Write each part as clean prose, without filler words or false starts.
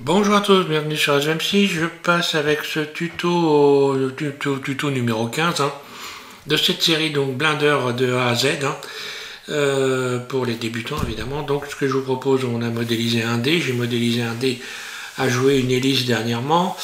Bonjour à tous, bienvenue sur SVMC. Je passe avec ce tuto numéro 15 de cette série, donc Blender de A à Z, pour les débutants évidemment. Donc ce que je vous propose, on a modélisé un dé, j'ai modélisé un dé à jouer une hélice dernièrement.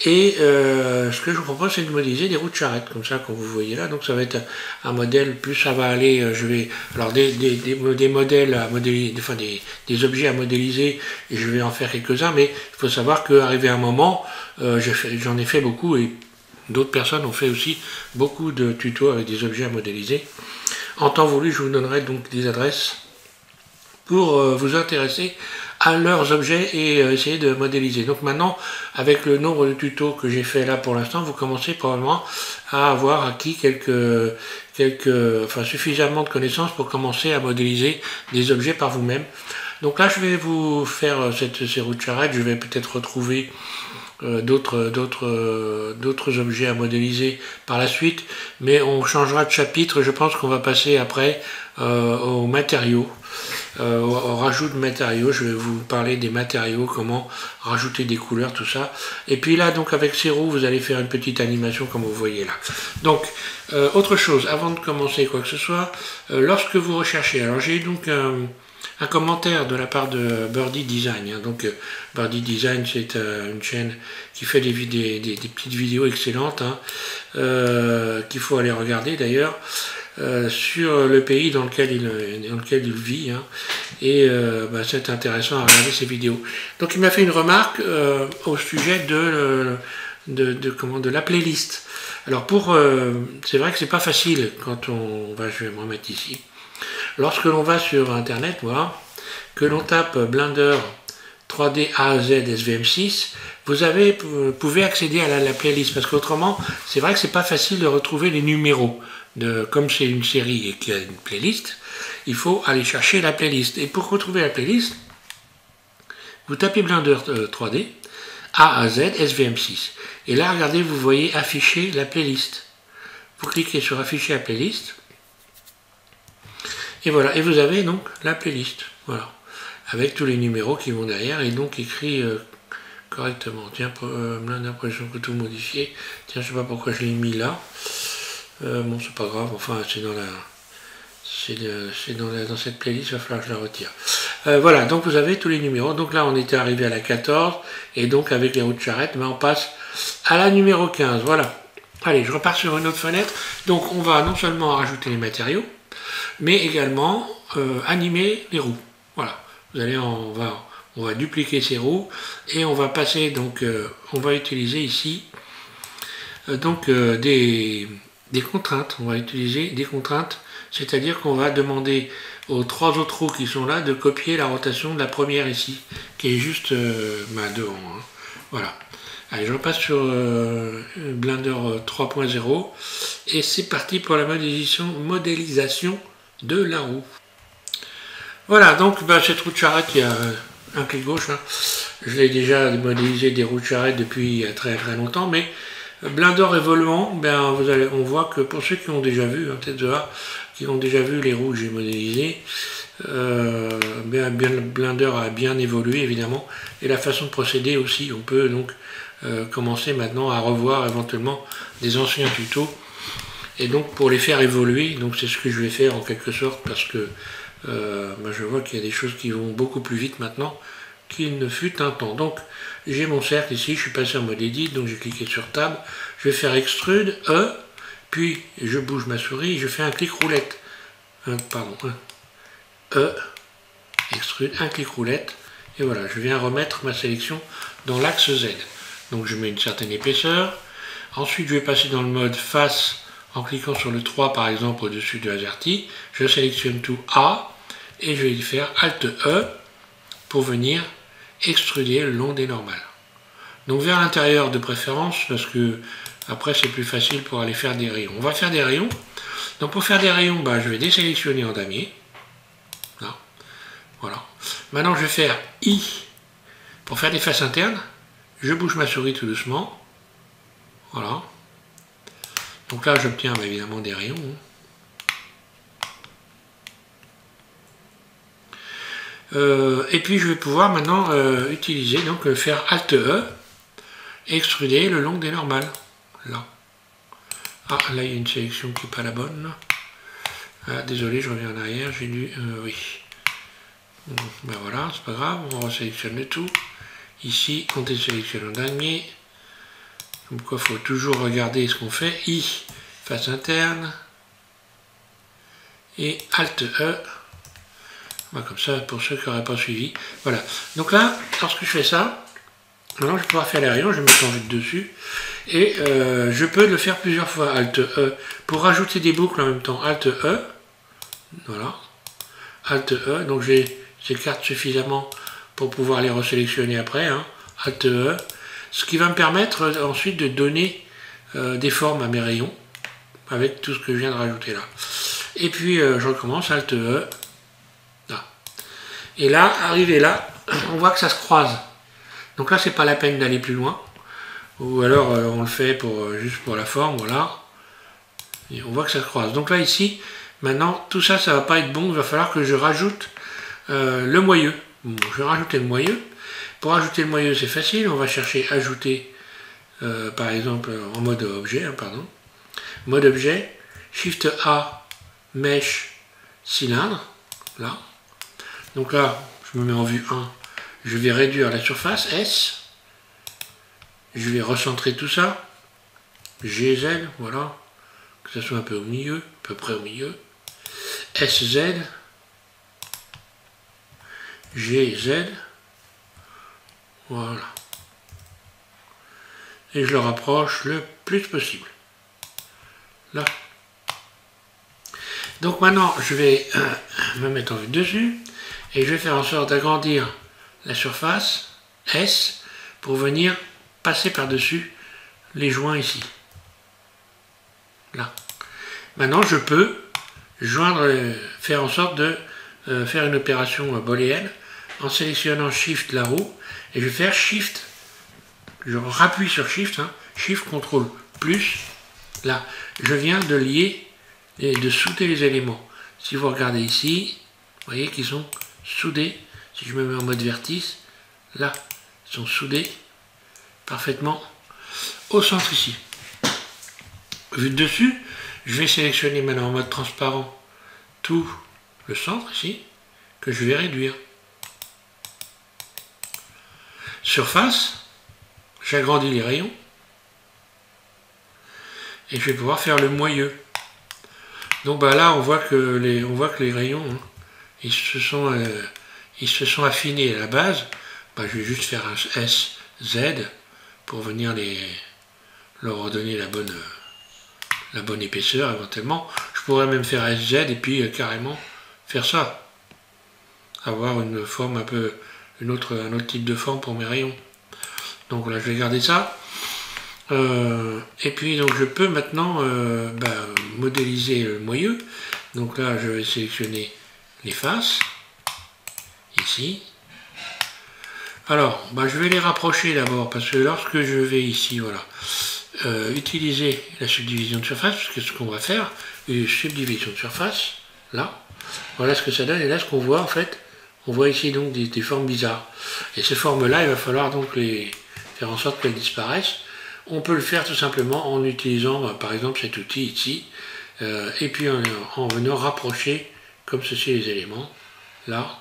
Et ce que je vous propose, c'est de modéliser des roues de charrette, comme ça, comme vous voyez là. Donc ça va être un modèle, plus ça va aller, je vais, alors des modèles à modéliser, enfin des objets à modéliser, et je vais en faire quelques-uns, mais il faut savoir qu'arrivé à un moment, j'en ai fait beaucoup, et d'autres personnes ont fait aussi beaucoup de tutos avec des objets à modéliser. En temps voulu, je vous donnerai donc des adresses pour vous intéresser à leurs objets et essayer de modéliser. Donc maintenant, avec le nombre de tutos que j'ai fait là pour l'instant, vous commencez probablement à avoir acquis suffisamment de connaissances pour commencer à modéliser des objets par vous-même. Donc là, je vais vous faire ces roues de charrette. Je vais peut-être retrouver d'autres objets à modéliser par la suite, mais on changera de chapitre. Je pense qu'on va passer après aux matériaux. Au rajout de matériaux, je vais vous parler des matériaux, comment rajouter des couleurs, tout ça. Et puis là, donc avec ces roues, vous allez faire une petite animation comme vous voyez là. Donc, autre chose, avant de commencer quoi que ce soit, lorsque vous recherchez, alors j'ai eu donc un commentaire de la part de Birdie Design. Donc Birdie Design, c'est une chaîne qui fait des petites vidéos excellentes, qu'il faut aller regarder d'ailleurs. Sur le pays dans lequel il vit, et c'est intéressant à regarder ces vidéos. Donc il m'a fait une remarque au sujet de la playlist. Alors c'est vrai que c'est pas facile quand on va, je vais me remettre ici. Lorsque l'on va sur internet, voilà, que l'on tape Blender 3D A à Z SVM6, vous pouvez accéder à la playlist, parce qu'autrement, c'est vrai que c'est pas facile de retrouver les numéros. Comme c'est une série et qu'il y a une playlist, il faut aller chercher la playlist. Et pour retrouver la playlist, vous tapez Blender 3D A à Z SVM6. Et là, regardez, vous voyez afficher la playlist. Vous cliquez sur afficher la playlist. Et voilà, et vous avez donc la playlist. Voilà. Avec tous les numéros qui vont derrière et donc écrit correctement. Tiens, Blender Projection Couteau modifié. Tiens, je sais pas pourquoi je l'ai mis là. Bon, c'est pas grave, enfin, dans cette playlist, il va falloir que je la retire. Voilà, donc vous avez tous les numéros. Donc là, on était arrivé à la 14, et donc avec les roues de charrette, on passe à la numéro 15. Voilà. Allez, je repars sur une autre fenêtre. Donc on va non seulement rajouter les matériaux, mais également animer les roues. Voilà. Vous allez, on va dupliquer ces roues, et on va passer, donc, on va utiliser ici, des contraintes. On va utiliser des contraintes, c'est-à-dire qu'on va demander aux trois autres roues qui sont là de copier la rotation de la première ici, qui est juste devant. Voilà. Allez, je repasse sur Blender 3.0 et c'est parti pour la modélisation de la roue. Voilà, donc cette roue de charrette, il y a un clic gauche. Je l'ai déjà modélisé des roues de charrette depuis très très longtemps, mais Blender évoluant, on voit que pour ceux qui ont déjà vu, qui ont déjà vu les roues que j'ai modélisées, Blender a bien évolué évidemment, et la façon de procéder aussi. On peut donc commencer maintenant à revoir éventuellement des anciens tutos, et donc pour les faire évoluer, donc c'est ce que je vais faire en quelque sorte, parce que je vois qu'il y a des choses qui vont beaucoup plus vite maintenant qu'il ne fut un temps. Donc j'ai mon cercle ici, je suis passé en mode edit, donc j'ai cliqué sur Tab, je vais faire extrude, puis je bouge ma souris, je fais un clic roulette, extrude, un clic roulette, et voilà, je viens remettre ma sélection dans l'axe Z. Donc je mets une certaine épaisseur, ensuite je vais passer dans le mode face, en cliquant sur le 3 par exemple au-dessus de AZERTY, je sélectionne tout A, et je vais faire Alt E, pour venir extruder le long des normales. Donc vers l'intérieur de préférence, parce que après c'est plus facile pour aller faire des rayons. On va faire des rayons. Donc pour faire des rayons, je vais désélectionner en damier. Là. Voilà. Maintenant je vais faire I pour faire des faces internes. Je bouge ma souris tout doucement. Voilà. Donc là j'obtiens évidemment des rayons. Et puis je vais pouvoir maintenant utiliser, donc faire Alt E, et extruder le long des normales. Là. Ah, là il y a une sélection qui n'est pas la bonne. Ah, désolé, je reviens en arrière, j'ai dû... oui. Ben voilà, c'est pas grave, on resélectionne le tout. Ici, on désélectionne en dernier. Comme quoi, il faut toujours regarder ce qu'on fait. I, face interne. Et Alt E. Voilà, comme ça, pour ceux qui n'auraient pas suivi. Voilà. Donc là, lorsque je fais ça, maintenant je vais pouvoir faire les rayons, je vais mettre en vue de dessus. Et je peux le faire plusieurs fois. Alt E. Pour rajouter des boucles en même temps, Alt E. Voilà. Alt E. Donc j'écarte suffisamment pour pouvoir les resélectionner après. Hein. Alt E. Ce qui va me permettre ensuite de donner des formes à mes rayons. Avec tout ce que je viens de rajouter là. Et puis je recommence, Alt E. Là. Et là, arrivé là, on voit que ça se croise. Donc là, c'est pas la peine d'aller plus loin. Ou alors on le fait juste pour la forme, voilà. Et on voit que ça se croise. Donc là, ici, maintenant, tout ça, ça va pas être bon. Il va falloir que je rajoute le moyeu. Bon, je vais rajouter le moyeu. Pour ajouter le moyeu, c'est facile. On va chercher ajouter, par exemple, en mode objet, hein, pardon. Mode objet, Shift A, Mesh, cylindre, là. Donc là, je me mets en vue 1. Je vais réduire la surface, S. Je vais recentrer tout ça. GZ, voilà. Que ça soit un peu au milieu, à peu près au milieu. SZ. GZ. Voilà. Et je le rapproche le plus possible. Là. Donc maintenant, je vais me mettre en vue dessus. Et je vais faire en sorte d'agrandir la surface, S, pour venir passer par-dessus les joints ici. Là. Maintenant, je peux faire en sorte de faire une opération booléenne en sélectionnant Shift la roue. Et je vais faire Shift, je rappuie sur Shift, hein, Shift, CTRL, plus, là. Je viens de lier et de souder les éléments. Si vous regardez ici, vous voyez qu'ils sont soudés. Si je me mets en mode vertice, là, ils sont soudés parfaitement au centre ici. Vu de dessus, je vais sélectionner maintenant en mode transparent tout le centre ici, que je vais réduire. Surface, j'agrandis les rayons, et je vais pouvoir faire le moyeu. Donc bah là, on voit que les rayons, hein, ils se sont affinés à la base. Bah, je vais juste faire un SZ pour venir leur redonner la bonne épaisseur éventuellement. Je pourrais même faire SZ et puis carrément faire ça. Avoir une forme un peu, un autre type de forme pour mes rayons. Donc là, je vais garder ça. Et puis donc je peux maintenant modéliser le moyeu. Donc là, je vais sélectionner les faces. Ici. Alors, je vais les rapprocher d'abord, parce que lorsque je vais ici, voilà, utiliser la subdivision de surface, parce que ce qu'on va faire, une subdivision de surface, là, voilà ce que ça donne, et là ce qu'on voit en fait, on voit ici donc des formes bizarres. Et ces formes-là, il va falloir donc les faire en sorte qu'elles disparaissent. On peut le faire tout simplement en utilisant par exemple cet outil ici, et puis en venant rapprocher comme ceci les éléments, là.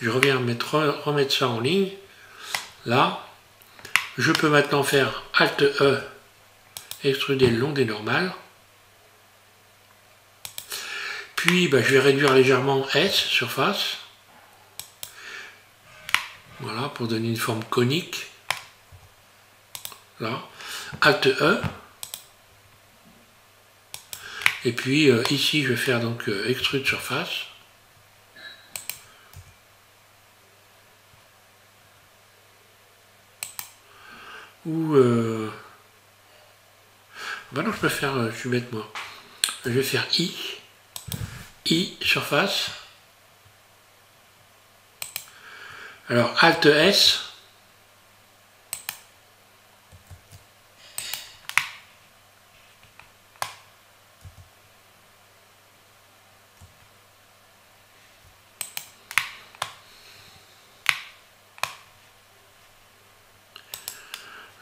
Je reviens remettre ça en ligne. Là, je peux maintenant faire Alt E, extruder le long des normales. Puis, je vais réduire légèrement S, surface. Voilà, pour donner une forme conique. Là. Alt E. Et puis, ici, je vais faire donc extrude surface. Ou non, je peux faire, je suis bête moi. Je vais faire I surface. Alors Alt S.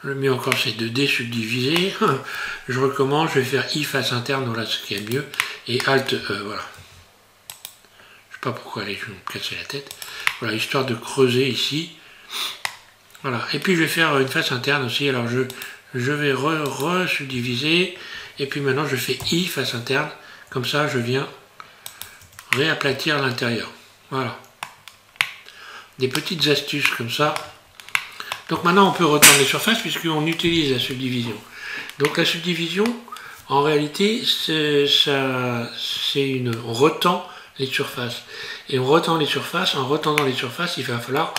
Le mieux encore, c'est de désubdiviser. Je recommence, je vais faire I face interne, voilà ce qui est mieux. Et Alt E, voilà. Je sais pas pourquoi je vais me casser la tête. Voilà, histoire de creuser ici. Voilà. Et puis je vais faire une face interne aussi. Alors je vais re-subdiviser. Et puis maintenant je fais I face interne. Comme ça, je viens réaplatir l'intérieur. Voilà. Des petites astuces comme ça. Donc maintenant on peut retendre les surfaces puisqu'on utilise la subdivision. Donc la subdivision, en réalité, on retend les surfaces. Et on retend les surfaces, en retendant les surfaces, il va falloir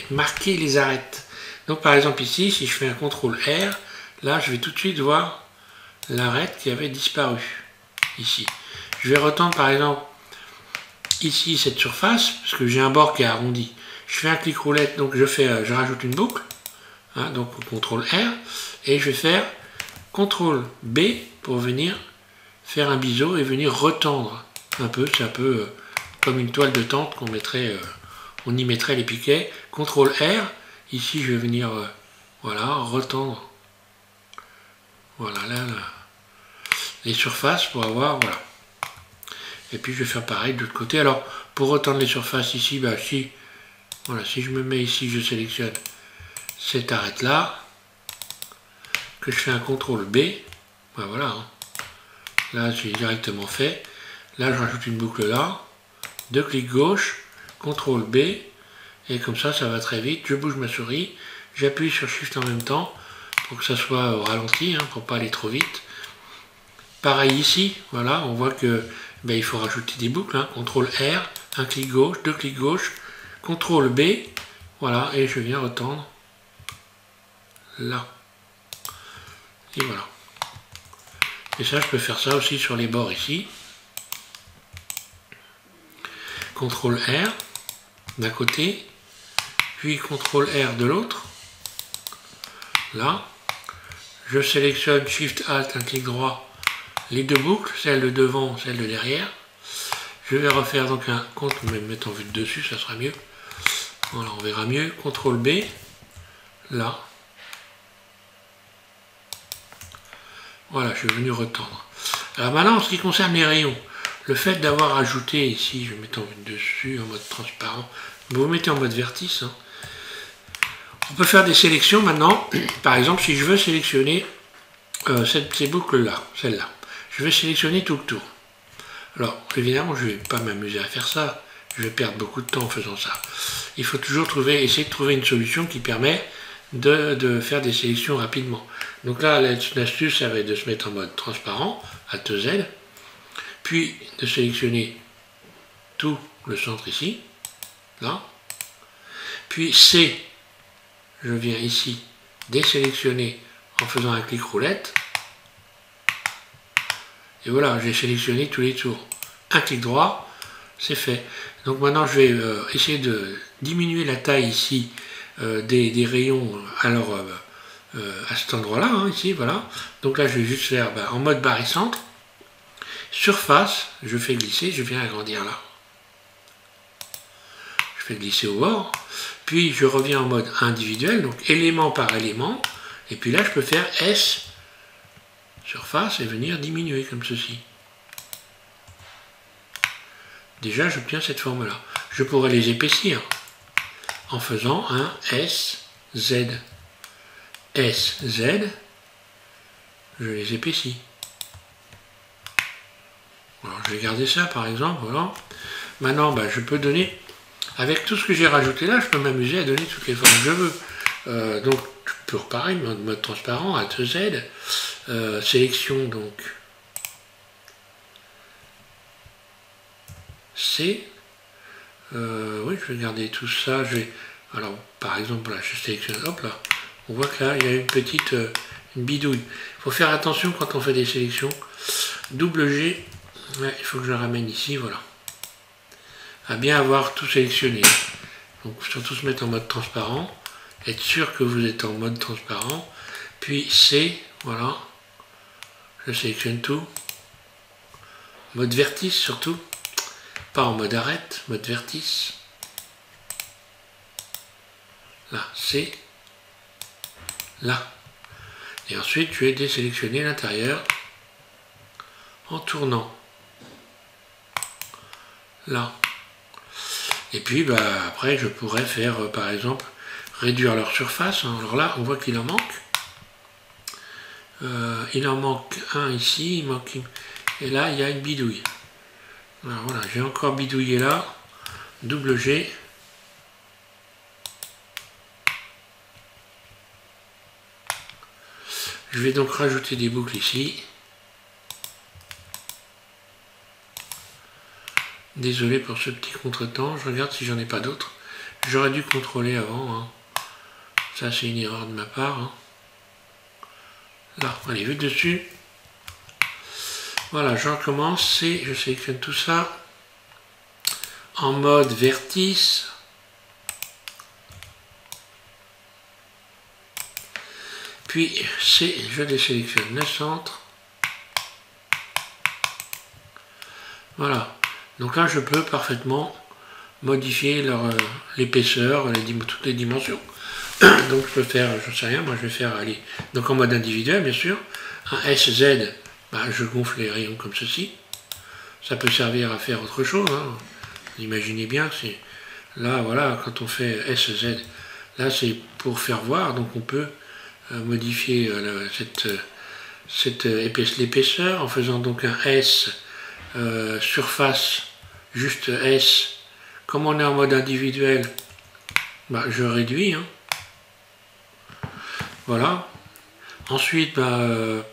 marquer les arêtes. Donc par exemple ici, si je fais un CTRL R, là je vais tout de suite voir l'arête qui avait disparu. Ici. Je vais retendre par exemple ici cette surface, parce que j'ai un bord qui est arrondi. Je fais un clic roulette, donc je rajoute une boucle, hein, donc CTRL R, et je vais faire CTRL B pour venir faire un biseau et venir retendre un peu. C'est un peu comme une toile de tente qu'on mettrait, on y mettrait les piquets. CTRL R, ici je vais venir voilà, retendre voilà, là, les surfaces pour avoir, voilà. Et puis je vais faire pareil de l'autre côté. Alors pour retendre les surfaces ici, bah, voilà, si je me mets ici, je sélectionne cette arête là, que je fais un CTRL B, ben voilà, hein. Là j'ai directement fait, là je rajoute une boucle là, deux clics gauche, CTRL B, et comme ça va très vite, je bouge ma souris, j'appuie sur Shift en même temps, pour que ça soit au ralenti, hein, pour pas aller trop vite. Pareil ici, voilà, on voit que ben, il faut rajouter des boucles, hein, CTRL R, un clic gauche, deux clics gauche, CTRL B, voilà, et je viens retendre là. Et voilà. Et ça, je peux faire ça aussi sur les bords ici. CTRL R d'un côté, puis CTRL R de l'autre. Là, je sélectionne Shift Alt, un clic droit, les deux boucles, celle de devant, celle de derrière. Je vais refaire donc un compte, me mettre en vue de dessus, ça sera mieux. Voilà, on verra mieux. CTRL B, là. Voilà, je suis venu retendre. Alors maintenant, en ce qui concerne les rayons, le fait d'avoir ajouté ici, je vais mettre en vue de dessus, en mode transparent, vous mettez en mode vertice. Hein. On peut faire des sélections maintenant. Par exemple, si je veux sélectionner ces boucles-là, celle-là, je vais sélectionner tout le tour. Alors, évidemment, je ne vais pas m'amuser à faire ça. Je vais perdre beaucoup de temps en faisant ça. Il faut toujours essayer de trouver une solution qui permet de faire des sélections rapidement. Donc là, l'astuce, ça va être de se mettre en mode transparent, Alt Z, puis de sélectionner tout le centre ici, là. Puis C, je viens ici désélectionner en faisant un clic roulette. Et voilà, j'ai sélectionné tous les tours. Un clic droit, c'est fait. Donc maintenant, je vais essayer de diminuer la taille ici des rayons alors, à cet endroit-là, hein, ici, voilà. Donc là, je vais juste faire en mode barycentre. Surface, je fais glisser, je viens agrandir là. Je fais glisser au bord. Puis je reviens en mode individuel, donc élément par élément. Et puis là, je peux faire S, surface, et venir diminuer comme ceci. Déjà, j'obtiens cette forme-là. Je pourrais les épaissir en faisant un SZ. SZ, je les épaissis. Alors, je vais garder ça, par exemple. Voilà. Maintenant, je peux donner, avec tout ce que j'ai rajouté là, je peux m'amuser à donner toutes les formes que je veux. Donc, je peux pareil, mode transparent, Alt Z, sélection, donc, C. Oui, je vais garder tout ça. Alors, par exemple, là, je sélectionne, hop là. On voit que là, il y a une petite une bidouille. Il faut faire attention quand on fait des sélections. Double G, ouais, il faut que je ramène ici, voilà. À bien avoir tout sélectionné. Donc, surtout se mettre en mode transparent. Être sûr que vous êtes en mode transparent. Puis C, voilà. Je sélectionne tout. Mode vertice surtout. Pas en mode arête, mode vertice. Là, C. là. Et ensuite, je vais désélectionner l'intérieur en tournant là. Et puis, après, je pourrais faire, par exemple, réduire leur surface. Alors là, on voit qu'il en manque. Il en manque un ici, il manque une... Et là, il y a une bidouille. Alors voilà, j'ai encore bidouillé là. Double G. Je vais donc rajouter des boucles ici. Désolé pour ce petit contretemps, je regarde si j'en ai pas d'autres. J'aurais dû contrôler avant. Hein. Ça, c'est une erreur de ma part. Hein. Là, allez, vue dessus. Voilà, je recommence et je sélectionne tout ça en mode vertice. Puis, je désélectionne le centre. Voilà. Donc là, je peux parfaitement modifier l'épaisseur, toutes les dimensions. Donc je peux faire, je ne sais rien, moi je vais faire, allez, donc en mode individuel bien sûr, un SZ, je gonfle les rayons comme ceci. Ça peut servir à faire autre chose, hein. Imaginez bien que c'est, là voilà, quand on fait SZ, là c'est pour faire voir, donc on peut modifier l'épaisseur en faisant donc un S, surface, juste S. Comme on est en mode individuel, je réduis, hein. Voilà. Ensuite, je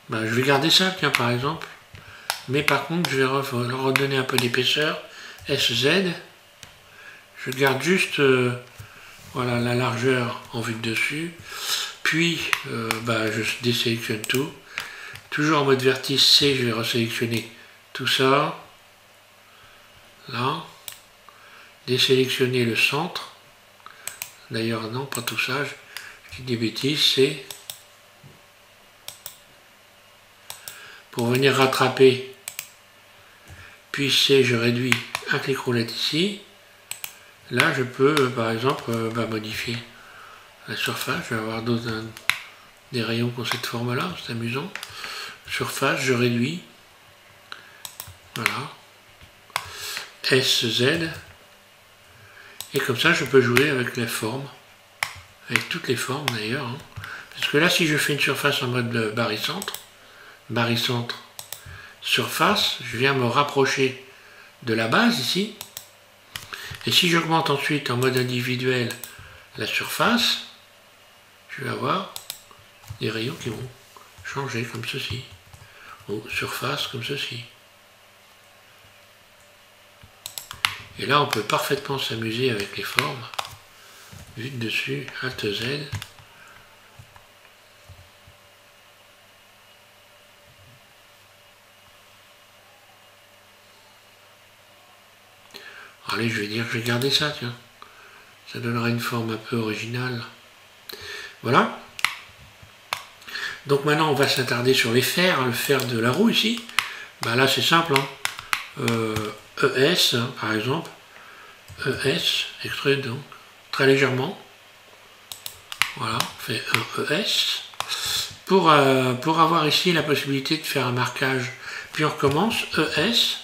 vais garder ça, tiens, par exemple. Mais par contre, je vais leur redonner un peu d'épaisseur. SZ. Je garde juste voilà, la largeur en vue de dessus. Puis, je désélectionne tout. Toujours en mode vertice C, je vais resélectionner tout ça. Là. Désélectionner le centre. D'ailleurs, non, pas tout ça. Je dis des bêtises, c'est pour venir rattraper. Puis c'est, je réduis un clic roulette ici. Là, je peux, par exemple, modifier la surface. Je vais avoir des rayons qui ont cette forme-là, c'est amusant. Surface, je réduis. Voilà. SZ. Et comme ça, je peux jouer avec les formes. Avec toutes les formes d'ailleurs. Hein. Parce que là, si je fais une surface en mode barycentre, surface, je viens me rapprocher de la base ici. Et si j'augmente ensuite en mode individuel la surface, je vais avoir des rayons qui vont changer comme ceci. Ou surface comme ceci. Et là, on peut parfaitement s'amuser avec les formes. Vue de dessus, Alt Z. Allez, je vais dire que je vais garder ça, tiens. Ça donnera une forme un peu originale. Voilà. Donc maintenant, on va s'attarder sur les fers, le fer de la roue ici. Là, c'est simple. Hein. ES, hein, par exemple. ES, extrait donc très légèrement. Voilà, on fait un ES. Pour avoir ici la possibilité de faire un marquage. Puis on recommence, ES.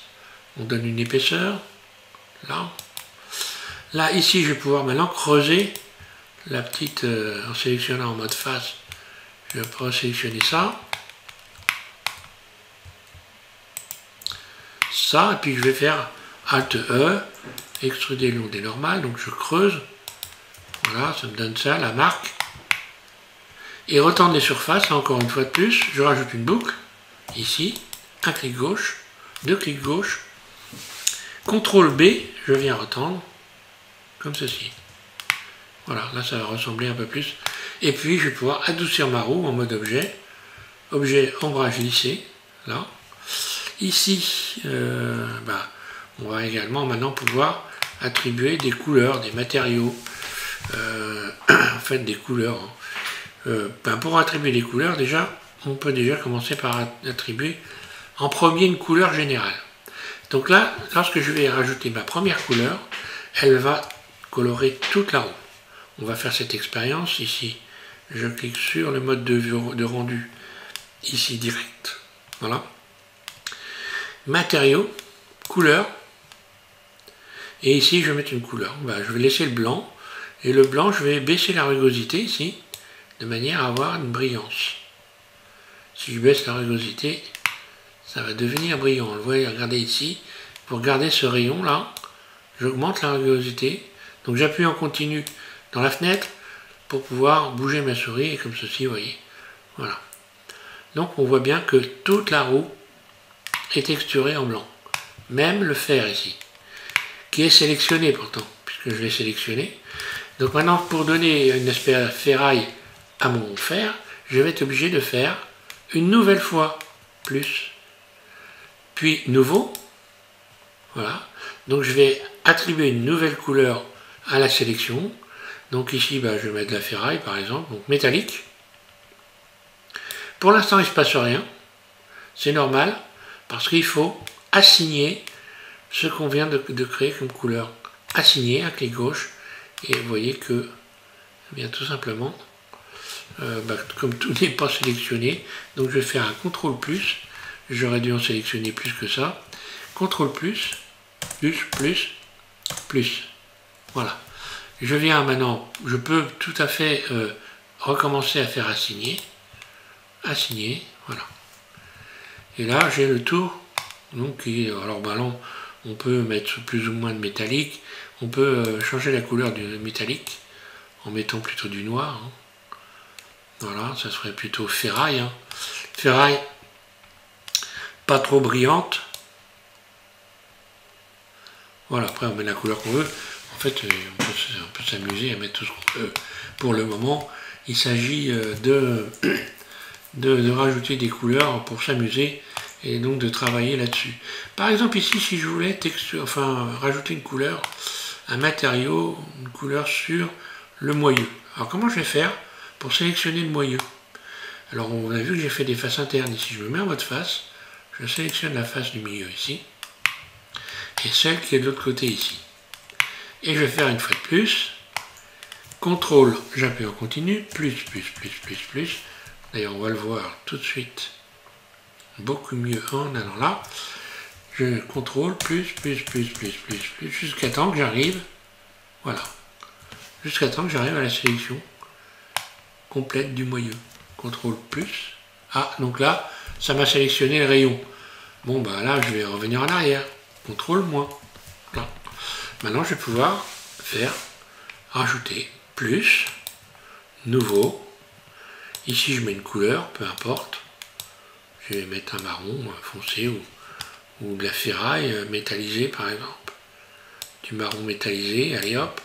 On donne une épaisseur. Là. Là, ici, je vais pouvoir maintenant creuser la petite, en sélectionnant en mode face. Je vais sélectionner ça. Ça, et puis je vais faire Alt E, extruder l'onde normale, donc je creuse. Voilà, ça me donne ça, la marque. Et retendre les surfaces, encore une fois de plus, je rajoute une boucle, ici, un clic gauche, deux clics gauche, CTRL B, je viens retendre, comme ceci. Voilà, là ça va ressembler un peu plus. Et puis je vais pouvoir adoucir ma roue en mode objet, objet ombrage lissé, là. Ici, on va également maintenant pouvoir attribuer des couleurs, des matériaux, en fait des couleurs. Pour attribuer des couleurs, déjà, on peut déjà commencer par attribuer en premier une couleur générale. Donc là, lorsque je vais rajouter ma première couleur, elle va colorer toute la roue. On va faire cette expérience ici. je clique sur le mode de rendu, ici direct, voilà. Matériaux, couleur, et ici je vais mettre une couleur. Je vais laisser le blanc, et le blanc je vais baisser la rugosité ici, de manière à avoir une brillance. Si je baisse la rugosité, ça va devenir brillant. Vous voyez, regardez ici, pour garder ce rayon là, j'augmente la rugosité, donc j'appuie en continu dans la fenêtre pour pouvoir bouger ma souris, et comme ceci, vous voyez, voilà. Donc on voit bien que toute la roue est texturée en blanc, même le fer ici, qui est sélectionné pourtant, puisque je l'ai sélectionné. Donc maintenant, pour donner une espèce de ferraille à mon fer, je vais être obligé de faire une nouvelle fois plus, puis nouveau, voilà. Donc je vais attribuer une nouvelle couleur à la sélection. Donc ici, je vais mettre de la ferraille par exemple, donc métallique. Pour l'instant, il ne se passe rien, c'est normal, parce qu'il faut assigner ce qu'on vient de créer comme couleur. Assigner, un clic gauche, et vous voyez que, eh bien, tout simplement, comme tout n'est pas sélectionné, donc je vais faire un CTRL+, j'aurais dû en sélectionner plus que ça, CTRL+, plus, voilà. Je viens maintenant, je peux tout à fait recommencer à faire assigner, voilà. Et là, j'ai le tour, donc, alors là, on peut mettre plus ou moins de métallique, on peut changer la couleur du métallique, en mettant plutôt du noir, hein. Voilà, ça serait plutôt ferraille, hein. Ferraille pas trop brillante. Voilà, après on met la couleur qu'on veut. En fait, on peut s'amuser à mettre tout ce qu'on veut. Pour le moment, il s'agit de rajouter des couleurs pour s'amuser et donc de travailler là-dessus. Par exemple ici, si je voulais rajouter une couleur, un matériau, une couleur sur le moyeu. Alors comment je vais faire pour sélectionner le moyeu? Alors on a vu que j'ai fait des faces internes ici. Je me mets en mode face, je sélectionne la face du milieu ici, et celle qui est de l'autre côté ici. Et je vais faire une fois de plus, CTRL, j'appuie en continu, plus. D'ailleurs on va le voir tout de suite beaucoup mieux en allant là. Je contrôle plus, jusqu'à temps que j'arrive, voilà, jusqu'à temps que j'arrive à la sélection complète du moyeu. CTRL plus. Ah, donc là, ça m'a sélectionné le rayon. Bon, là, je vais revenir en arrière. CTRL moins. Là. Maintenant, je vais pouvoir faire rajouter plus, nouveau. Ici, je mets une couleur, peu importe. Je vais mettre un marron foncé ou de la ferraille métallisée, par exemple. Du marron métallisé, allez hop.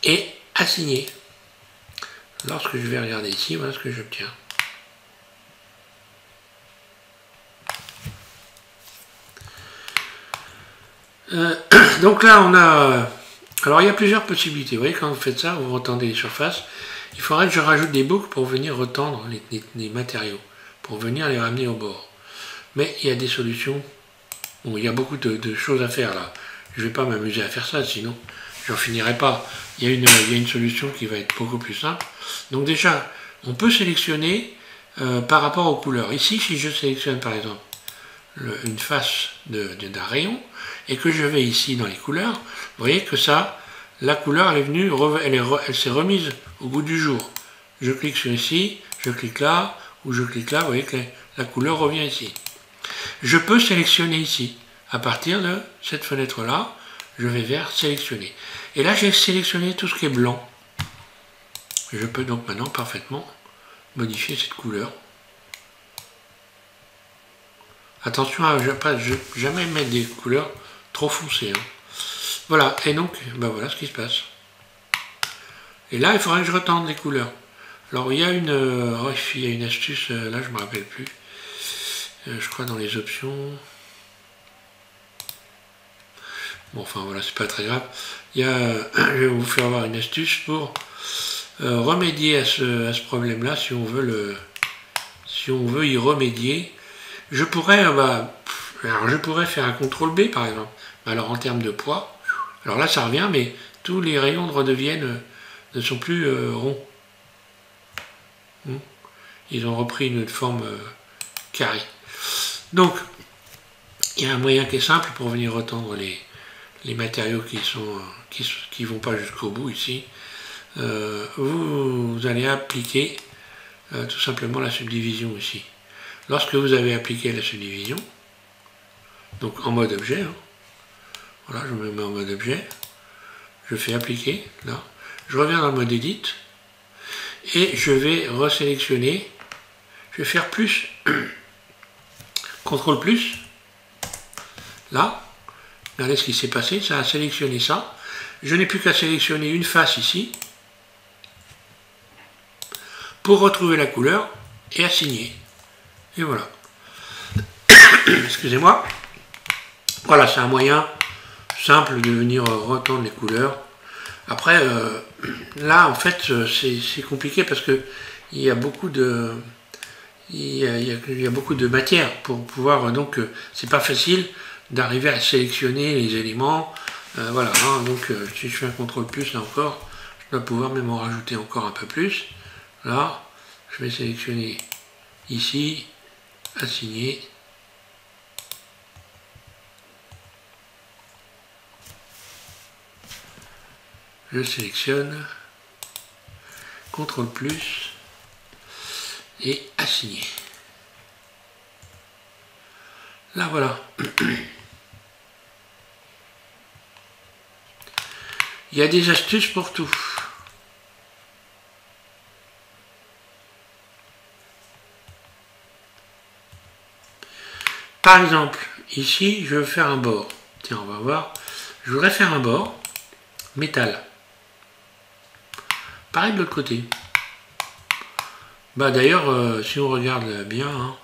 Et assigner. Lorsque je vais regarder ici, voilà ce que j'obtiens. Donc là, on a... Alors, il y a plusieurs possibilités. Vous voyez, quand vous faites ça, vous retendez les surfaces. Il faudrait que je rajoute des boucles pour venir retendre les matériaux, pour venir les ramener au bord. Mais il y a des solutions. Bon, il y a beaucoup de choses à faire là. Je ne vais pas m'amuser à faire ça, sinon j'en finirai pas. Il y a une solution qui va être beaucoup plus simple. Donc déjà, on peut sélectionner par rapport aux couleurs. Ici, si je sélectionne par exemple une face d'un rayon, et que je vais ici dans les couleurs, vous voyez que ça, la couleur elle est venue, elle s'est remise au goût du jour. Je clique sur ici, je clique là, ou je clique là, vous voyez que la couleur revient ici. Je peux sélectionner ici. À partir de cette fenêtre-là, je vais vers sélectionner. Et là, j'ai sélectionné tout ce qui est blanc. Je peux donc maintenant parfaitement modifier cette couleur. Attention à jamais mettre des couleurs trop foncées. Hein. Voilà, et donc, voilà ce qui se passe. Et là, il faudrait que je retende les couleurs. Alors, il y a une astuce, là, je ne me rappelle plus. Je crois dans les options. Bon, enfin, voilà, c'est pas très grave. Je vais vous faire voir une astuce pour remédier à ce problème-là, si on veut y remédier. Je pourrais faire un CTRL B par exemple. Alors en termes de poids, alors là ça revient, mais tous les rayons redeviennent ne sont plus ronds. Ils ont repris une forme carrée. Donc, il y a un moyen qui est simple pour venir retendre les matériaux qui vont pas jusqu'au bout ici. Vous allez appliquer tout simplement la subdivision ici. Lorsque vous avez appliqué la subdivision, donc en mode objet, voilà, je me mets en mode objet, je fais appliquer, là, je reviens dans le mode edit, et je vais resélectionner, je vais faire plus, CTRL plus, là, regardez ce qui s'est passé, ça a sélectionné ça, je n'ai plus qu'à sélectionner une face ici, pour retrouver la couleur, et assigner, et voilà. Excusez-moi, voilà, c'est un moyen simple de venir retendre les couleurs. Après, là, en fait, c'est compliqué parce que il y a beaucoup de, il y a beaucoup de matière pour pouvoir, donc, c'est pas facile d'arriver à sélectionner les éléments. Voilà, hein, donc, si je fais un CTRL plus, là encore, je dois pouvoir même en rajouter encore un peu plus. Là, je vais sélectionner ici, assigner. Je sélectionne, CTRL plus et assigner. Là voilà. Il y a des astuces pour tout. Par exemple, ici, je veux faire un bord. Tiens, on va voir. Je voudrais faire un bord métal. Pareil de l'autre côté. Bah d'ailleurs, si on regarde bien, hein,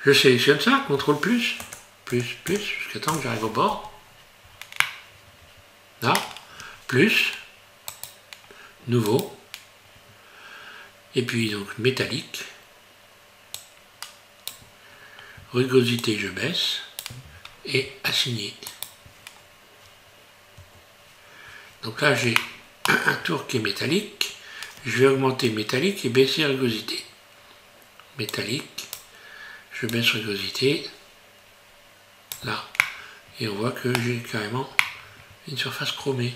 je sélectionne ça, CTRL plus, jusqu'à temps que j'arrive au bord. Là, plus, nouveau, et puis donc métallique, rugosité je baisse, et assigner. Donc là j'ai un tour qui est métallique, je vais augmenter métallique et baisser rugosité. Métallique, je baisse rugosité, là, et on voit que j'ai carrément une surface chromée.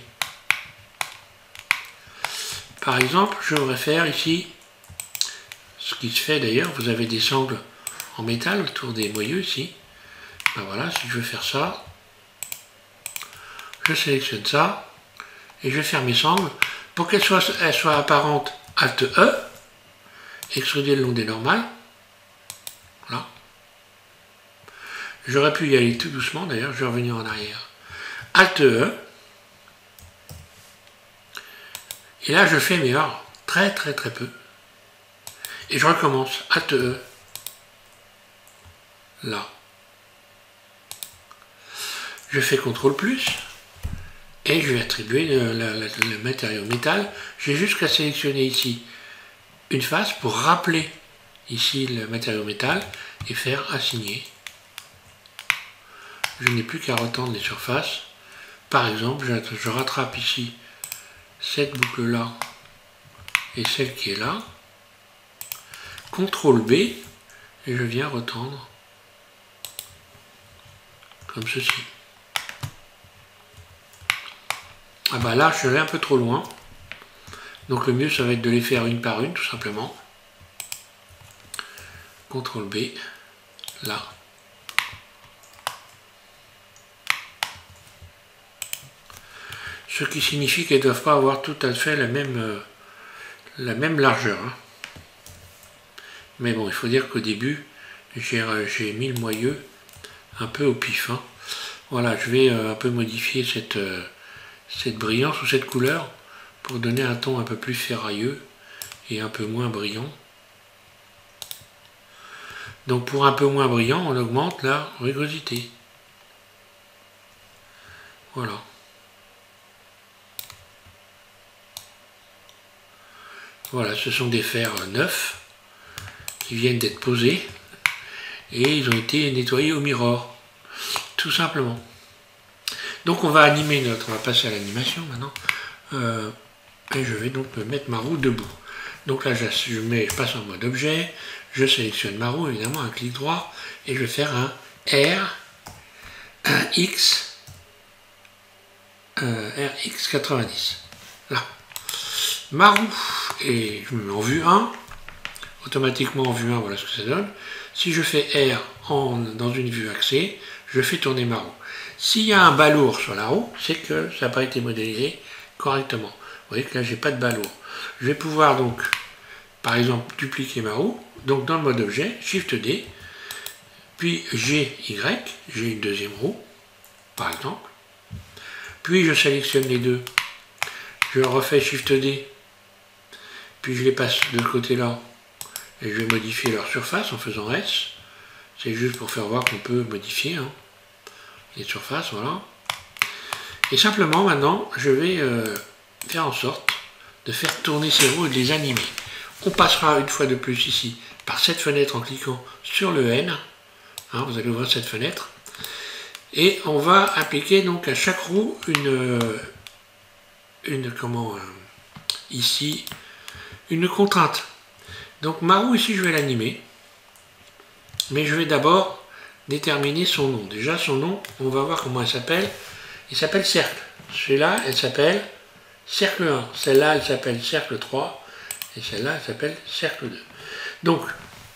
Par exemple, je voudrais faire ici, ce qui se fait d'ailleurs, vous avez des sangles en métal autour des moyeux ici. Ben voilà, si je veux faire ça, je sélectionne ça, et je vais faire mes sangles. Pour qu'elles soient apparentes, Alt E, extruder le long des normales. Voilà. J'aurais pu y aller tout doucement, d'ailleurs, je vais revenir en arrière. Alt E. Et là, je fais, mais alors, très peu. Et je recommence. Alt E. Là. Je fais CTRL plus. Et je vais attribuer le matériau métal. J'ai juste qu'à sélectionner ici une face pour rappeler ici le matériau métal et faire assigner. Je n'ai plus qu'à retendre les surfaces. Par exemple, je rattrape ici cette boucle là et celle qui est là. CTRL B et je viens retendre comme ceci. Ah bah là, je suis allé un peu trop loin. Donc le mieux, ça va être de les faire une par une, tout simplement. CTRL B, là. Ce qui signifie qu'elles ne doivent pas avoir tout à fait la même largeur. Hein. Mais bon, il faut dire qu'au début, j'ai mis le moyeu un peu au pif. Hein. Voilà, je vais un peu modifier cette brillance ou cette couleur pour donner un ton un peu plus ferrailleux et un peu moins brillant. Donc pour un peu moins brillant, on augmente la rugosité. Voilà. Voilà, ce sont des fers neufs qui viennent d'être posés et ils ont été nettoyés au mirror, tout simplement. Donc on va passer à l'animation maintenant. Et je vais donc me mettre ma roue debout. Donc là, je passe en mode objet, je sélectionne ma roue, évidemment, un clic droit, et je vais faire un R, un X, RX90. Là. Ma roue, et je me mets en vue 1, automatiquement en vue 1, voilà ce que ça donne. Si je fais R dans une vue axée, je fais tourner ma roue. S'il y a un balourd sur la roue, c'est que ça n'a pas été modélisé correctement. Vous voyez que là, j'ai pas de balourd. Je vais pouvoir donc, par exemple, dupliquer ma roue. Donc dans le mode objet, Shift D, puis GY, j'ai une deuxième roue, par exemple. Puis je sélectionne les deux, je refais Shift D, puis je les passe de ce côté-là, et je vais modifier leur surface en faisant S. C'est juste pour faire voir qu'on peut modifier les surfaces, voilà. Et simplement maintenant, je vais faire en sorte de faire tourner ces roues et de les animer. On passera une fois de plus ici par cette fenêtre en cliquant sur le N. Vous allez ouvrir cette fenêtre. Et on va appliquer donc à chaque roue une contrainte. Donc ma roue ici, je vais l'animer. Mais je vais d'abord déterminer son nom. Déjà son nom, on va voir comment elle s'appelle. Il s'appelle cercle. Celui-là, elle s'appelle cercle 1. Celle-là, elle s'appelle cercle 3. Et celle-là, elle s'appelle cercle 2. Donc,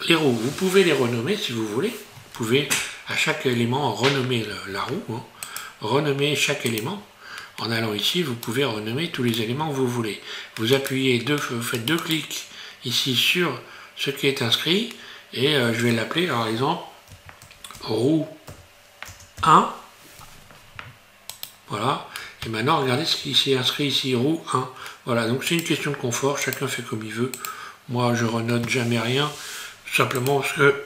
les roues, vous pouvez les renommer si vous voulez. Vous pouvez à chaque élément renommer la roue. Renommer chaque élément. En allant ici, vous pouvez renommer tous les éléments que vous voulez. Vous appuyez vous faites deux clics ici sur ce qui est inscrit. Et je vais l'appeler, par exemple, roue 1. Voilà. Et maintenant, regardez ce qui s'est inscrit ici, roue 1. Voilà, donc c'est une question de confort, chacun fait comme il veut. Moi, je renote jamais rien, simplement parce que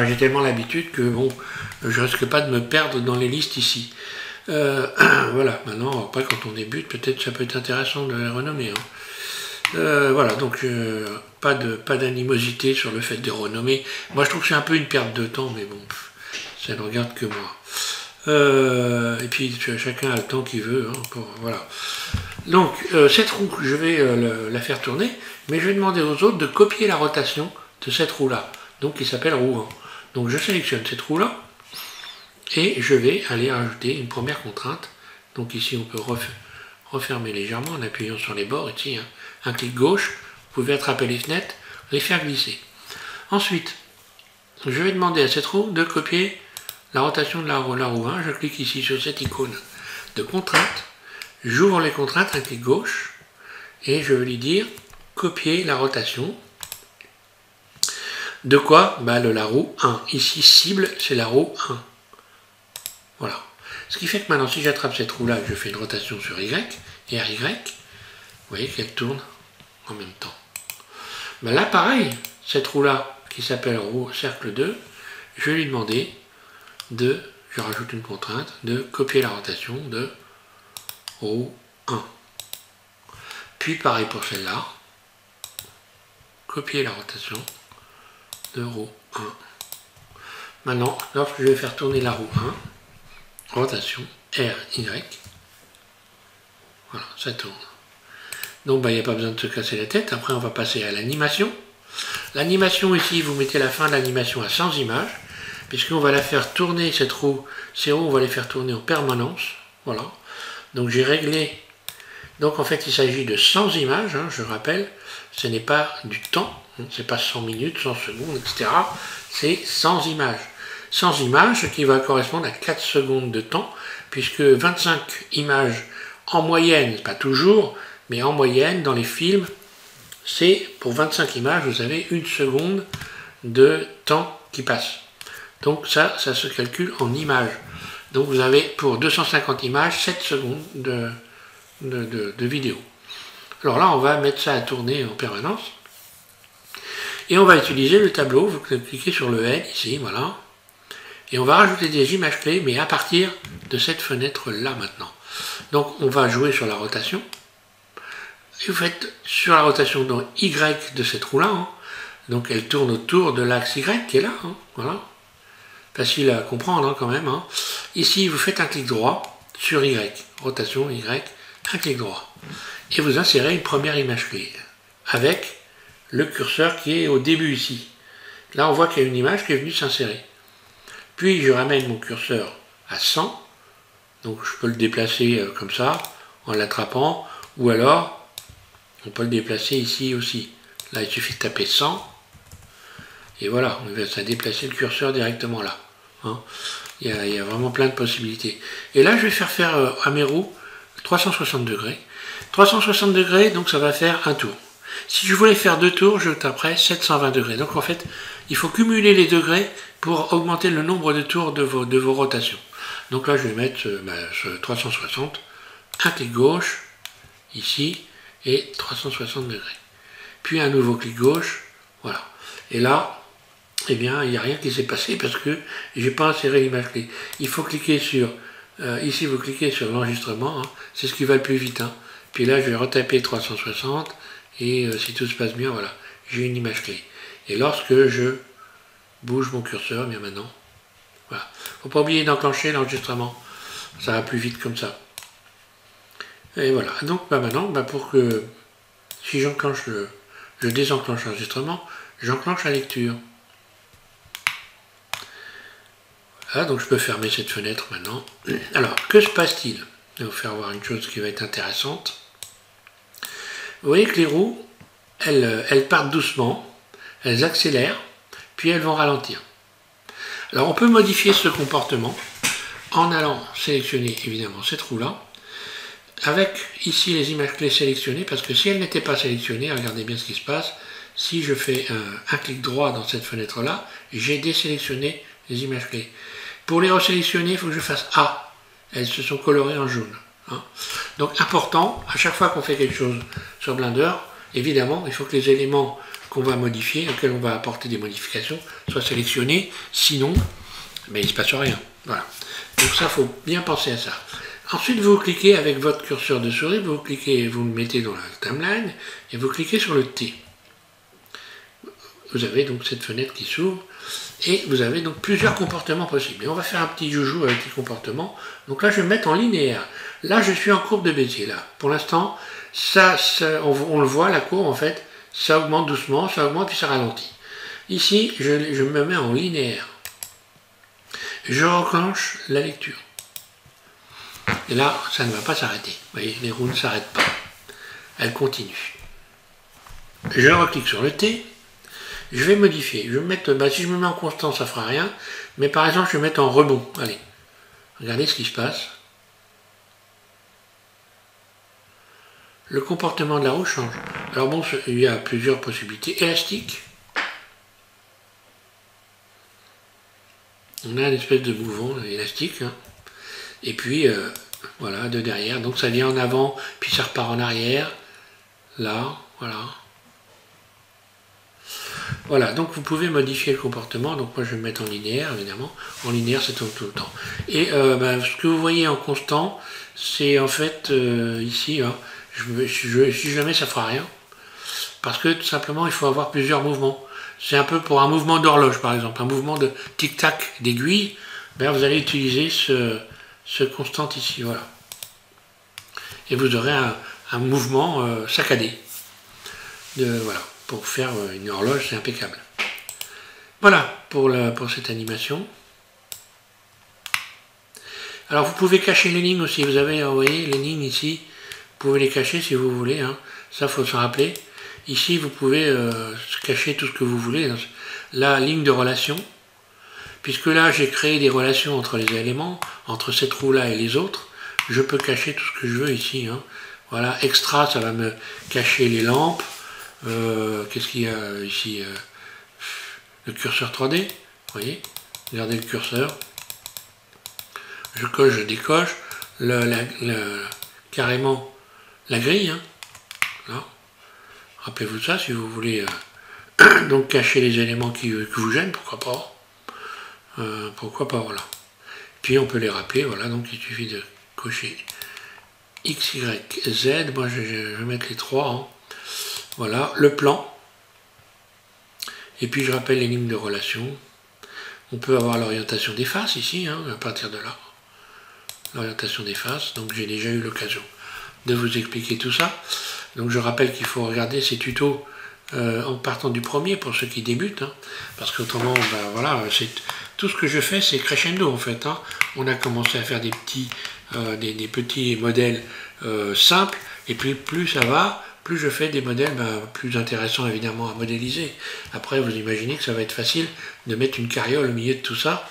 j'ai tellement l'habitude que, bon, je risque pas de me perdre dans les listes ici. Voilà, maintenant, après, quand on débute, peut-être ça peut être intéressant de les renommer. Voilà, donc pas d'animosité sur le fait de renommer. Moi, je trouve que c'est un peu une perte de temps, mais bon, ça ne regarde que moi. Et puis chacun a le temps qu'il veut. Voilà. Donc cette roue, je vais la faire tourner, mais je vais demander aux autres de copier la rotation de cette roue-là, donc qui s'appelle roue 1. Donc je sélectionne cette roue-là et je vais aller ajouter une première contrainte. Donc ici on peut refermer légèrement en appuyant sur les bords ici. Un clic gauche, vous pouvez attraper les fenêtres, les faire glisser. Ensuite, je vais demander à cette roue de copier la rotation de la roue 1, je clique ici sur cette icône de contrainte, j'ouvre les contraintes, un clic gauche, et je vais lui dire copier la rotation de quoi? De la roue 1. Ici, cible, c'est la roue 1. Voilà. Ce qui fait que maintenant, si j'attrape cette roue-là et que je fais une rotation sur Y et RY, vous voyez qu'elle tourne en même temps. Là, pareil, cette roue-là, qui s'appelle roue cercle 2, je vais lui demander je rajoute une contrainte, de copier la rotation de roue 1. Puis pareil pour celle-là, copier la rotation de roue 1. Maintenant, lorsque je vais faire tourner la roue 1, rotation RY, voilà, ça tourne. Donc il n'y a pas besoin de se casser la tête. Après on va passer à l'animation. L'animation ici, vous mettez la fin de l'animation à 100 images. Puisqu'on va la faire tourner, cette roue, ces roues, on va les faire tourner en permanence. Voilà. Donc j'ai réglé. Donc en fait, il s'agit de 100 images, je rappelle. Ce n'est pas du temps, c'est pas 100 minutes, 100 secondes, etc. C'est 100 images. 100 images, ce qui va correspondre à 4 secondes de temps, puisque 25 images en moyenne, pas toujours, mais en moyenne, dans les films, c'est pour 25 images, vous avez 1 seconde de temps qui passe. Donc ça se calcule en images. Donc vous avez pour 250 images 7 secondes de vidéo. Alors là, on va mettre ça à tourner en permanence. Et on va utiliser le tableau. Vous cliquez sur le N ici, voilà. Et on va rajouter des images clés, mais à partir de cette fenêtre-là maintenant. Donc on va jouer sur la rotation. Et vous faites sur la rotation dans Y de cette roue-là. Donc elle tourne autour de l'axe Y qui est là. Voilà. Facile à comprendre quand même. Ici, vous faites un clic droit sur Y, rotation Y, un clic droit. Et vous insérez une première image clé. avec le curseur qui est au début ici. Là, on voit qu'il y a une image qui est venue s'insérer. Puis, je ramène mon curseur à 100. Donc, je peux le déplacer comme ça, en l'attrapant. Ou alors, on peut le déplacer ici aussi. Là, il suffit de taper 100. Et voilà, ça a déplacé le curseur directement là. Hein. Il y a vraiment plein de possibilités. Et là, je vais faire à mes roues 360 degrés. 360 degrés, donc ça va faire un tour. Si je voulais faire 2 tours, je taperais 720 degrés. Donc en fait, il faut cumuler les degrés pour augmenter le nombre de tours de vos rotations. Donc là, je vais mettre ce 360, un clic gauche, ici, et 360 degrés. Puis un nouveau clic gauche, voilà. Et là, eh bien, il n'y a rien qui s'est passé parce que je n'ai pas inséré l'image clé. Il faut cliquer sur, ici vous cliquez sur l'enregistrement, hein, c'est ce qui va le plus vite. Hein. Puis là, je vais retaper 360 et si tout se passe bien, voilà, j'ai une image clé. Et lorsque je bouge mon curseur, bien maintenant, voilà. Faut pas oublier d'enclencher l'enregistrement, ça va plus vite comme ça. Et voilà, donc maintenant, pour que, si j'enclenche je désenclenche l'enregistrement, j'enclenche la lecture. Voilà, donc je peux fermer cette fenêtre maintenant. Alors, que se passe-t-il? Je vais vous faire voir une chose qui va être intéressante. Vous voyez que les roues, elles partent doucement, elles accélèrent, puis elles vont ralentir. Alors on peut modifier ce comportement en allant sélectionner évidemment cette roue-là, avec ici les images clés sélectionnées, parce que si elles n'étaient pas sélectionnées, regardez bien ce qui se passe, si je fais un clic droit dans cette fenêtre-là, j'ai désélectionné les images clés. Pour les resélectionner, il faut que je fasse A. Elles se sont colorées en jaune. Hein. Donc important, à chaque fois qu'on fait quelque chose sur Blender, évidemment, il faut que les éléments qu'on va modifier, auxquels on va apporter des modifications, soient sélectionnés, sinon, il ne se passe rien. Voilà. Donc ça, il faut bien penser à ça. Ensuite, vous cliquez avec votre curseur de souris, vous cliquez, vous le mettez dans la timeline, et vous cliquez sur le T. Vous avez donc cette fenêtre qui s'ouvre, et vous avez donc plusieurs comportements possibles. Et on va faire un petit joujou avec les comportements. Donc là, je vais me mettre en linéaire. Là, je suis en courbe de Bézier. Là, pour l'instant, on le voit, la courbe, en fait, ça augmente doucement, ça augmente, puis ça ralentit. Ici, je me mets en linéaire. Je reclenche la lecture. Et là, ça ne va pas s'arrêter. Vous voyez, les roues ne s'arrêtent pas. Elles continuent. Je reclique sur le T. Je vais modifier. Je vais mettre, si je me mets en constant, ça ne fera rien. Mais par exemple, je vais mettre en rebond. Allez, regardez ce qui se passe. Le comportement de la roue change. Alors bon, il y a plusieurs possibilités. Élastique. On a une espèce de mouvement élastique. Hein. Et puis, voilà, de derrière. Donc ça vient en avant, puis ça repart en arrière. Là, voilà. Voilà, donc vous pouvez modifier le comportement. Donc moi je vais me mettre en linéaire, évidemment. En linéaire, c'est tout le temps. Et ce que vous voyez en constant, c'est en fait ici, hein, si je le mets, ça ne fera rien. Parce que tout simplement, il faut avoir plusieurs mouvements. C'est un peu pour un mouvement d'horloge, par exemple. Un mouvement de tic-tac d'aiguille, vous allez utiliser ce constant ici, voilà. Et vous aurez un mouvement saccadé. Voilà. Pour faire une horloge, c'est impeccable. Voilà pour cette animation. Alors vous pouvez cacher les lignes aussi. Vous avez, vous voyez, les lignes ici. Vous pouvez les cacher si vous voulez. Hein. Ça, il faut s'en rappeler. Ici, vous pouvez cacher tout ce que vous voulez. La ligne de relation. Puisque là, j'ai créé des relations entre les éléments, entre cette roue-là et les autres. Je peux cacher tout ce que je veux ici. Hein. Voilà, extra, ça va me cacher les lampes. Qu'est-ce qu'il y a ici le curseur 3D, vous voyez, regardez le curseur, je coche, je décoche, carrément la grille, hein. Là. Rappelez-vous ça si vous voulez donc cacher les éléments qui vous gênent, pourquoi pas, voilà. Puis on peut les rappeler, voilà, donc il suffit de cocher X, Y, Z, moi je vais mettre les 3, hein. Voilà, le plan. Et puis je rappelle les lignes de relation. On peut avoir l'orientation des faces ici, hein, à partir de là. L'orientation des faces, donc j'ai déjà eu l'occasion de vous expliquer tout ça. Donc je rappelle qu'il faut regarder ces tutos en partant du premier pour ceux qui débutent, hein, parce qu'autrement, ben, voilà, tout ce que je fais, c'est crescendo en fait. Hein. On a commencé à faire des petits modèles simples, et puis plus ça va, plus je fais des modèles plus intéressants évidemment à modéliser. Après, vous imaginez que ça va être facile de mettre une carriole au milieu de tout ça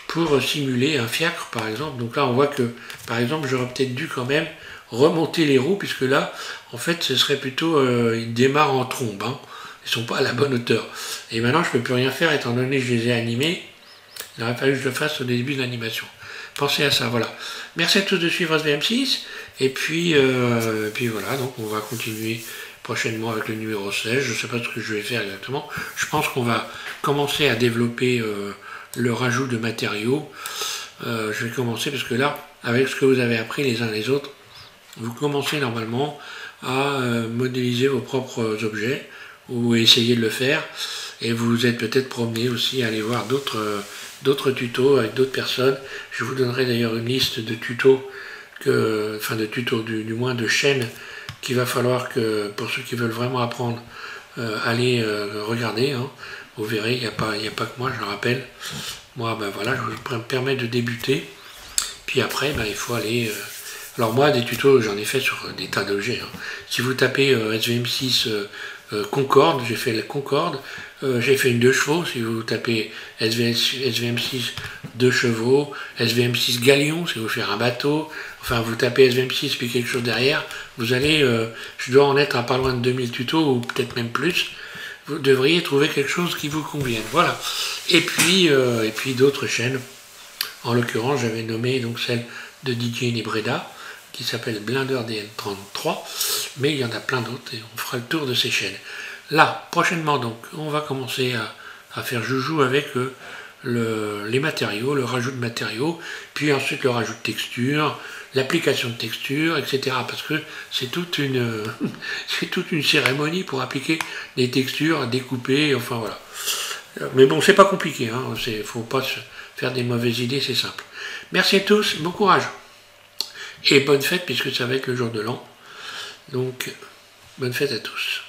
pour simuler un fiacre par exemple. Donc là, on voit que par exemple, j'aurais peut-être dû quand même remonter les roues, puisque là, en fait, ce serait plutôt, ils démarrent en trombe, hein. Ils sont pas à la bonne hauteur. Et maintenant, je peux plus rien faire, étant donné que je les ai animés. Il aurait fallu que je le fasse au début de l'animation. Pensez à ça, voilà. Merci à tous de suivre SVM6, et puis voilà, donc on va continuer prochainement avec le numéro 16, je ne sais pas ce que je vais faire exactement. Je pense qu'on va commencer à développer le rajout de matériaux. Je vais commencer, parce que là, avec ce que vous avez appris les uns les autres, vous commencez normalement à modéliser vos propres objets, ou essayer de le faire, et vous vous êtes peut-être promené aussi à aller voir d'autres tutos avec d'autres personnes. Je vous donnerai d'ailleurs une liste de tutos, du moins de chaînes, qu'il va falloir que, pour ceux qui veulent vraiment apprendre, aller regarder. Hein. Vous verrez, il n'y a pas que moi, je le rappelle. Moi, ben voilà, je vous permets de débuter. Puis après, ben, il faut aller... Alors moi, des tutos, j'en ai fait sur des tas d'objets. Hein. Si vous tapez SVM6 Concorde, j'ai fait la Concorde. J'ai fait une 2 chevaux, si vous tapez SVM6 2 chevaux, SVM6 Galion, si vous faites un bateau. Enfin, vous tapez SVM6 puis quelque chose derrière, vous allez, je dois en être à pas loin de 2000 tutos, ou peut-être même plus. Vous devriez trouver quelque chose qui vous convienne. Voilà. Et puis d'autres chaînes. En l'occurrence, j'avais nommé donc celle de DJ Nibreda, qui s'appelle Blender DN33, mais il y en a plein d'autres, et on fera le tour de ces chaînes. Là, prochainement, donc, on va commencer à faire joujou avec les matériaux, le rajout de matériaux, puis ensuite le rajout de textures, l'application de textures, etc. Parce que c'est toute une cérémonie pour appliquer des textures, à découper, enfin voilà. Mais bon, c'est pas compliqué, hein, faut pas se faire des mauvaises idées, c'est simple. Merci à tous, bon courage. Et bonne fête, puisque ça va être le jour de l'an. Donc, bonne fête à tous.